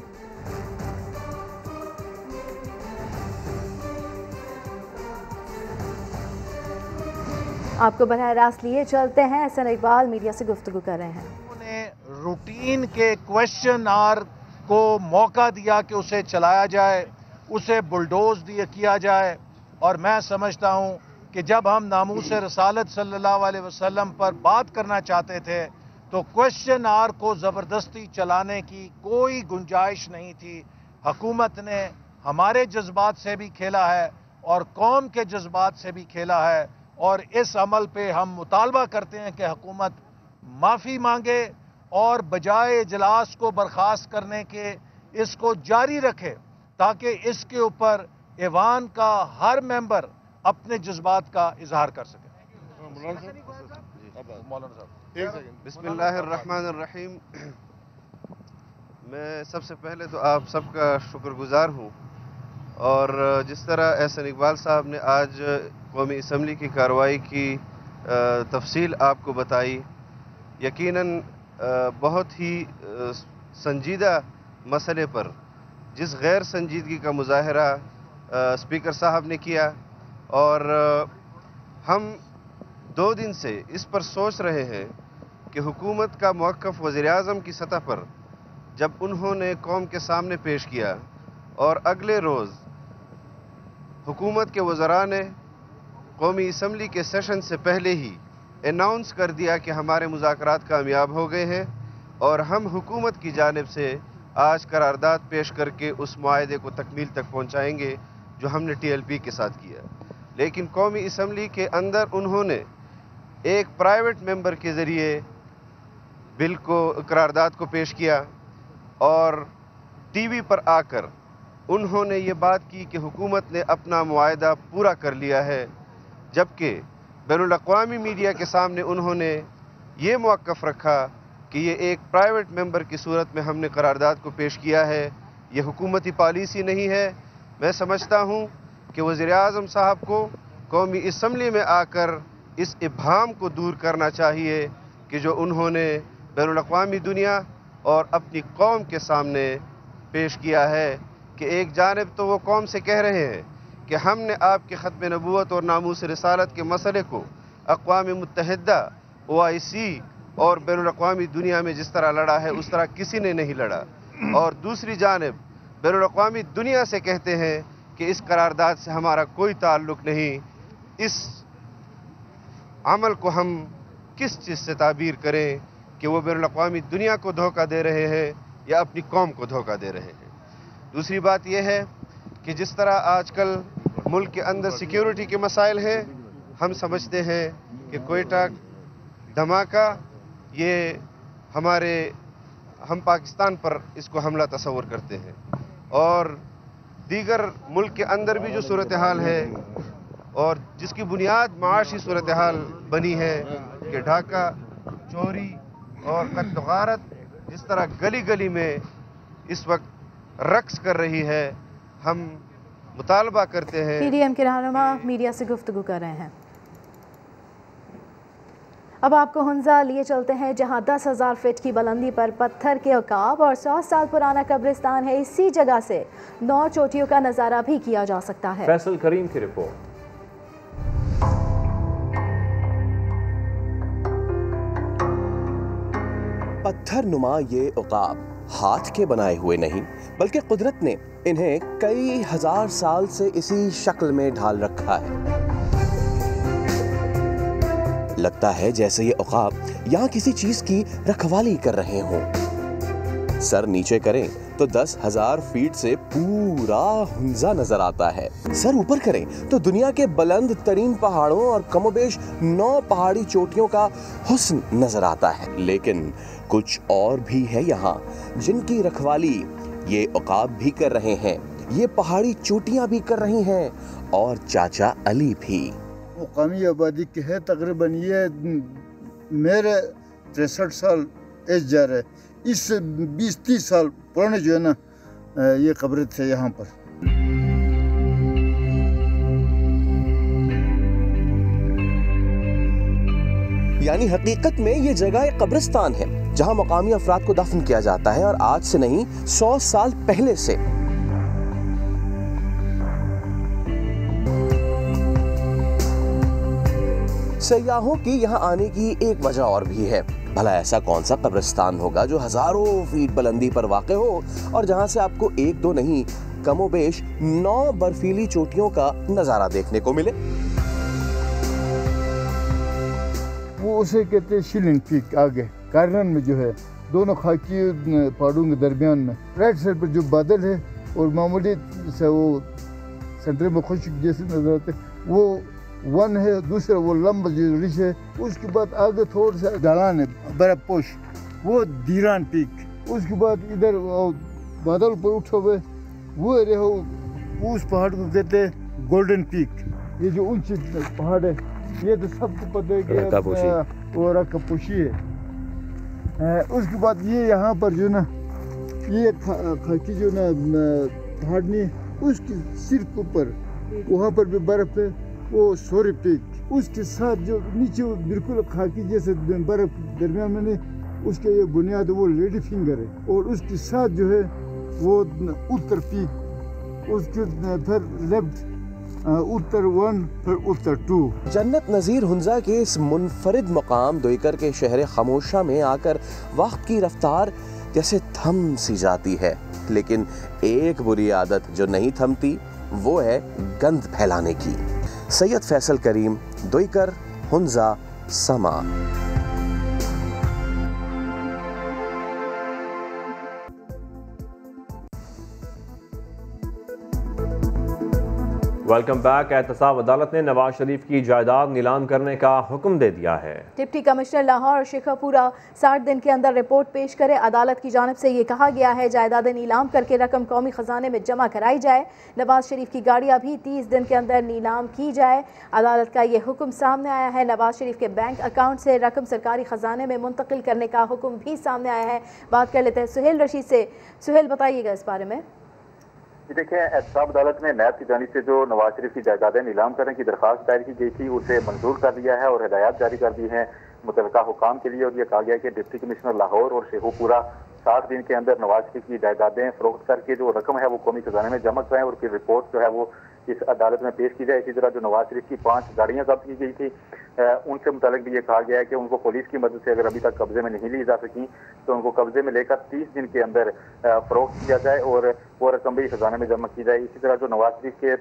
आपको बरह रास्त लिए चलते हैं। एहसन इकबाल मीडिया से गुफ्तगू कर रहे हैं। उन्होंने रूटीन के क्वेश्चन आवर को मौका दिया कि उसे चलाया जाए, उसे बुलडोज किया जाए। और मैं समझता हूँ कि जब हम नामूस रसालत सल्लल्लाहु अलैहि वसल्लम पर बात करना चाहते थे तो क्वेश्चन आवर को ज़बरदस्ती चलाने की कोई गुंजाइश नहीं थी। हुकूमत ने हमारे जज्बात से भी खेला है और कौम के जज्बात से भी खेला है, और इस अमल पे हम मुतालबा करते हैं कि हुकूमत माफ़ी मांगे और बजाय इजलास को बर्खास्त करने के इसको जारी रखे, ताकि इसके ऊपर ऐवान का हर मेंबर अपने जज्बात का इजहार कर सके। बिस्मिल्लाहिर्रहमानिर्रहीम। मैं सबसे पहले तो आप सबका शुक्रगुजार हूँ, और जिस तरह एहसन इकबाल साहब ने आज कौमी असम्बली की कार्रवाई की तफसील आपको बताई, यकीनन बहुत ही संजीदा मसले पर जिस गैर संजीदगी का मुजाहरा स्पीकर साहब ने किया, और हम 2 दिन से इस पर सोच रहे हैं कि हुकूमत का मौक़िफ़ वज़ीर-ए-आज़म की सतह पर जब उन्होंने कौम के सामने पेश किया और अगले रोज़ हुकूमत के वज़रा ने कौमी असम्बली के सेशन से पहले ही अनाउंस कर दिया कि हमारे मुज़ाकरात कामयाब हो गए हैं और हम हुकूमत की जानिब से आज करारदाद पेश करके उस मुआहदे को तकमील तक पहुँचाएँगे जो हमने TLP के साथ किया। लेकिन कौमी असम्बली के अंदर उन्होंने एक प्राइवेट मेंबर के ज़रिए बिल को करारदाद को पेश किया और TV पर आकर उन्होंने ये बात की कि हुकूमत ने अपना मुआहदा पूरा कर लिया है, जबकि बैनुल-अक़वामी मीडिया के सामने उन्होंने ये मौक़िफ़ रखा कि ये एक प्राइवेट मेंबर की सूरत में हमने करारदाद को पेश किया है, ये हुकूमती पॉलिसी नहीं है। मैं समझता हूँ कि वज़ीर-ए-आज़म साहब को कौमी असम्बली में आकर इस इब्हाम को दूर करना चाहिए कि जो उन्होंने बैनुल-अक़वामी दुनिया और अपनी कौम के सामने पेश किया है कि एक जानिब तो वो कौम से कह रहे हैं कि हमने आपके ख़त्म नबूवत और नामूस रिसालत के मसले को अक़वाम मुत्तहिदा OIC और बैनुल-अक़वामी दुनिया में जिस तरह लड़ा है उस तरह किसी ने नहीं लड़ा, और दूसरी जानिब बैनुल-अक़वामी दुनिया से कहते हैं कि इस करारदाद से हमारा कोई ताल्लुक़ नहीं। इस अमल को हम किस चीज़ से ताबीर करें कि वो बैनुल-अक़वामी दुनिया को धोखा दे रहे हैं या अपनी कौम को धोखा दे रहे हैं। दूसरी बात यह है कि जिस तरह आजकल मुल्क के अंदर सिक्योरिटी के मसाइल हैं, हम समझते हैं कि कोयटा धमाका ये हम पाकिस्तान पर इसको हमला तस्वर करते हैं, और दीगर मुल्क के अंदर भी जो सूरत हाल है और जिसकी बुनियाद माशी सूरत हाल बनी है कि ढाका, चोरी और कत्ल गारत जिस तरह गली गली में इस वक्त रक्स कर रही है, हम मुतालबा करते हैं। PDM के रहनुमा मीडिया से गुफ्तगू कर रहे हैं। अब आपको हुंजा लिए चलते हैं जहां 10,000 फीट की बुलंदी पर पत्थर के औकाब और 100 साल पुराना कब्रिस्तान है। इसी जगह से 9 चोटियों का नज़ारा भी किया जा सकता है। फैसल करीम की रिपोर्ट। पत्थर नुमा ये औकाब हाथ के बनाए हुए नहीं बल्कि कुदरत ने इन्हें कई हजार साल से इसी शक्ल में ढाल रखा है। लगता है जैसे ये औकाब यहाँ किसी चीज की रखवाली कर रहे हों। सर नीचे करें तो 10,000 फीट से पूरा हुंजा नजर आता है। सर ऊपर करें तो दुनिया के बुलंद तरीन पहाड़ों और कमोबेश 9 पहाड़ी चोटियों का हुस्न नजर आता है। लेकिन कुछ और भी है यहाँ जिनकी रखवाली ये औकाब भी कर रहे हैं, ये पहाड़ी चोटियां भी कर रही हैं, और चाचा अली भी। मुकामी आबादी के है तकरीबन ये मेरे 63 साल एज जा रहा है। इससे 20-30 साल पुराने जो है ना ये कब्र थे यहाँ पर। यानी हकीकत में ये जगह एक कब्रिस्तान है जहां मकामी अफराद को दफन किया जाता है, और आज से नहीं 100 साल पहले से। सयाहों की यहाँ आने की एक वजह और भी है। भला ऐसा कौन सा कब्रिस्तान होगा जो हजारों फीट बुलंदी पर वाक़े हो और जहाँ से आपको 1-2 नहीं कमोबेश 9 बर्फीली चोटियों का नज़ारा देखने को मिले। वो उसे कहते हैं शिलिंग पीक। आगे कार्नर में जो है दोनों खाकी पहाड़ों के दरमियान में राइट साइड पर जो बादल है और मामूली से वो सेंटर में खुशक जैसे नजर आते, वो वन है। दूसरा वो लंबा जो रिश है, उसके बाद आगे थोड़ा सा ढलान है बर्फ पोश, वो दीरान पीक। उसके बाद इधर बादल पर उठे हुए वो एरिया हो, उस पहाड़ को कहते हैं गोल्डन पीक। ये जो ऊंचे पहाड़ है ये तो सबको पता है कि वो रक्कापोशी है। उसके बाद ये यहाँ पर जो ना ये खाकी जो ना पहाड़ नहीं, उसके सिर के ऊपर वहाँ पर भी बर्फ है, वो सोरी पीक। उसके साथ जो नीचे बिल्कुल खाकी जैसे बर्फ दरमियान में नहीं, उसके ये बुनियाद वो लेडी फिंगर है, और उसके साथ जो है वो उत्तर पीक, उसके फिर लेफ्ट उत्तर 1 फिर उत्तर 2। जन्नत नज़ीर हुंजा के इस मुनफरिद मकाम दोईकर के शहर खामोशा में आकर वक्त की रफ्तार जैसे थम सी जाती है। लेकिन एक बुरी आदत जो नहीं थमती वो है गंद फैलाने की। सैयद फैसल करीम, दोईकर, हुंजा, समा। Welcome back. एहतसाब अदालत ने नवाज शरीफ की जायदाद नीलाम करने का हुक्म दे दिया है। डिप्टी कमिश्नर लाहौर और शेखपुरा 60 दिन के अंदर रिपोर्ट पेश करे। अदालत की जानिब से ये कहा गया है जायदादें नीलाम करके रकम कौमी खजाने में जमा कराई जाए। नवाज शरीफ की गाड़ियाँ भी 30 दिन के अंदर नीलाम की जाए। अदालत का ये हुक्म सामने आया है। नवाज शरीफ के बैंक अकाउंट से रकम सरकारी खजाने में मुंतकिल करने का हुक्म भी सामने आया है। बात कर लेते हैं सुहेल रशीद से। सुहेल, बताइएगा इस बारे में। देखिए, एहतसाब अदालत ने नैब की जानिब से जो नवाज शरीफ की जायदादें नीलाम करने की दरख्वास्त दायर की गई थी उसे मंजूर कर दिया है और हिदायत जारी कर दी है मुतल्लिका हुकाम के लिए। और यह कहा गया कि डिप्टी कमिश्नर लाहौर और शेखपुरा 60 दिन के अंदर नवाज शरीफ की जायदादें फरोख्त करके जो रकम है वो कौमी खजाने में जमा कराएं और फिर रिपोर्ट जो है वो इस अदालत में पेश की जाए। इसी तरह जो नवाज शरीफ की 5 गाड़ियां जब्त की गई थी उनसे मुतालिक भी ये कहा गया है कि उनको पुलिस की मदद से अगर अभी तक कब्जे में नहीं ली जा सकी तो उनको कब्जे में लेकर 30 दिन के अंदर फरोख्त किया जाए और वो रकम भी खजाने में जमा की जाए। इसी तरह जो नवाज शरीफ के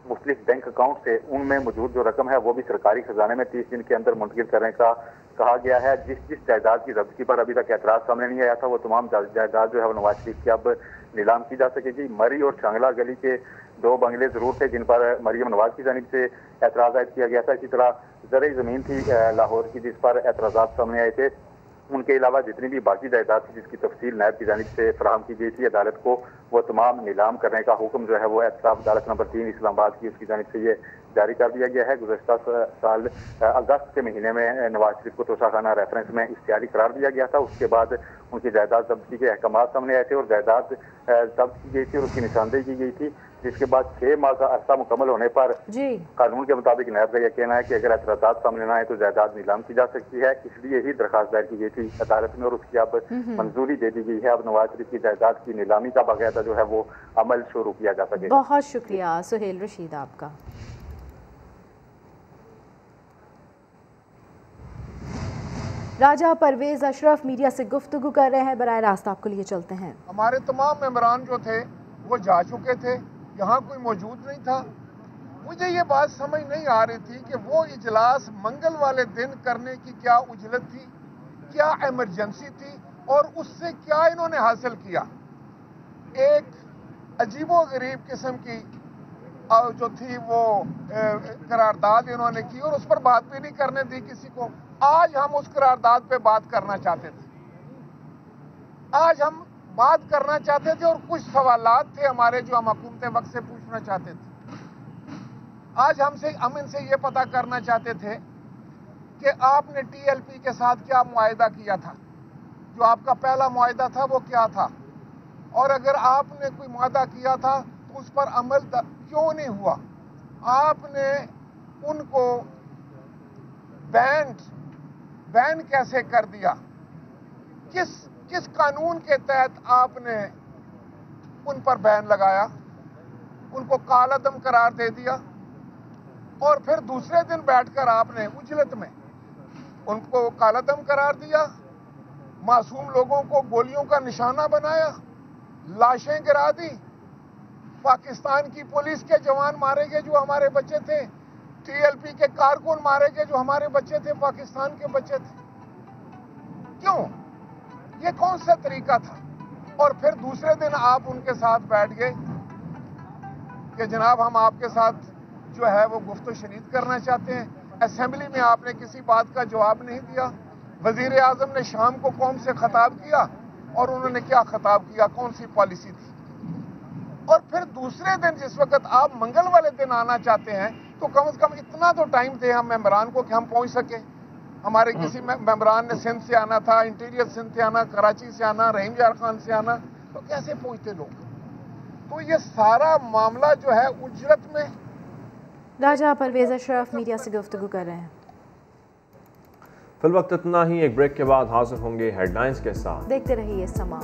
मुख्तलिफ बैंक अकाउंट से उनमें मौजूद जो रकम है वो भी सरकारी खजाने में 30 दिन के अंदर मुंतकिल करने का कहा गया है। जिस जायदाद की जब्ती पर अभी तक एतराज सामने नहीं आया था वो तमाम जायदाद जो है वो नवाज शरीफ की अब नीलाम की जा सकेगी। मरी और चांगला गली के 2 बंगले जरूर थे जिन पर मरियम नवाज की जानिब से एतराज आयद किया गया था। इसी तरह ज़रई ज़मीन थी लाहौर की जिस पर एतराज़ात सामने आए थे। उनके अलावा जितनी भी बाकी जायदाद थी जिसकी तफसील नायब की जानिब से फराहम की गई थी अदालत को वो तमाम नीलाम करने का हुक्म जो है वो एहतसाब अदालत नंबर 3 इस्लामाबाद की उसकी जानिब से ये जारी कर दिया गया है। गुज़श्ता साल अगस्त के महीने में नवाज शरीफ को तोशाखाना रेफरेंस में इख्तियारी करार दिया गया था। उसके बाद उनकी जायदाद जब्ती के अहकाम सामने आए थे और जायदाद जब्त की गई थी और उसकी निशानदेही की गई थी। जिसके बाद 6 माह का अरसा मुकम्मल होने पर कानून के मुताबिक नायब का यह कहना है कि अगर एतराज़ात सामने ना आए तो जायदाद नीलाम की जा सकती है। इसलिए ही दरखास्त दायर की गई थी अदालत में और उसकी अब मंजूरी दे दी गई है। अब नवाज शरीफ की जायदाद की नीलामी का बाकायदा जो है वो अमल शुरू किया जा सके। बहुत शुक्रिया सुहेल रशीद आपका। राजा परवेज अशरफ मीडिया से गुफ्तगू कर रहे हैं, बराह रास्त आपको लिए चलते हैं। हमारे तमाम मेंबरान जो थे वो जा चुके थे, यहाँ कोई मौजूद नहीं था। मुझे ये बात समझ नहीं आ रही थी कि वो इजलास मंगल वाले दिन करने की क्या उजलत थी, क्या इमरजेंसी थी और उससे क्या इन्होंने हासिल किया। एक अजीबो गरीब किस्म की जो थी वो करारदाद इन्होंने की और उस पर बात भी नहीं करने दी किसी को। आज हम उस करारदाद पे बात करना चाहते थे, आज हम बात करना चाहते थे और कुछ सवालात थे हमारे जो हम हुकूमत वक्त से पूछना चाहते थे। आज हम इनसे ये पता करना चाहते थे कि आपने टीएलपी के साथ क्या मुआहिदा किया था, जो आपका पहला मुआहिदा था वो क्या था, और अगर आपने कोई मुआहिदा किया था तो उस पर अमल क्यों नहीं हुआ। आपने उनको बैन कैसे कर दिया, किस कानून के तहत आपने उन पर बैन लगाया, उनको कालादम करार दे दिया और फिर दूसरे दिन बैठकर आपने उजलत में उनको कालादम करार दिया, मासूम लोगों को गोलियों का निशाना बनाया, लाशें गिरा दी, पाकिस्तान की पुलिस के जवान मारे गए जो हमारे बच्चे थे, टीएलपी के कारकुन मारे गए जो हमारे बच्चे थे, पाकिस्तान के बच्चे थे। क्यों? ये कौन सा तरीका था? और फिर दूसरे दिन आप उनके साथ बैठ गए कि जनाब हम आपके साथ जो है वो गुफ्तगू शरीक करना चाहते हैं। असेंबली में आपने किसी बात का जवाब नहीं दिया। वजीर आजम ने शाम को कौम से खिताब किया और उन्होंने क्या खिताब किया, कौन सी पॉलिसी थी। और फिर दूसरे दिन जिस वक्त आप मंगल वाले दिन आना चाहते हैं तो कम से कम इतना तो टाइम दे हम मेंबरान को कि हम पहुंच सके। हमारे किसी मेंबरान ने सिंध से आना था, इंटीरियर सिंध से आना, कराची से आना, रहीम यार खान से आना, तो कैसे पहुंचते लोग। तो ये सारा मामला जो है उजरत में। राजा परवेज अशरफ मीडिया से गुफ्तगू कर रहे हैं। फिल वक्त इतना ही, एक ब्रेक के बाद हाजिर होंगे हेडलाइंस के साथ। देखते रहिए समा।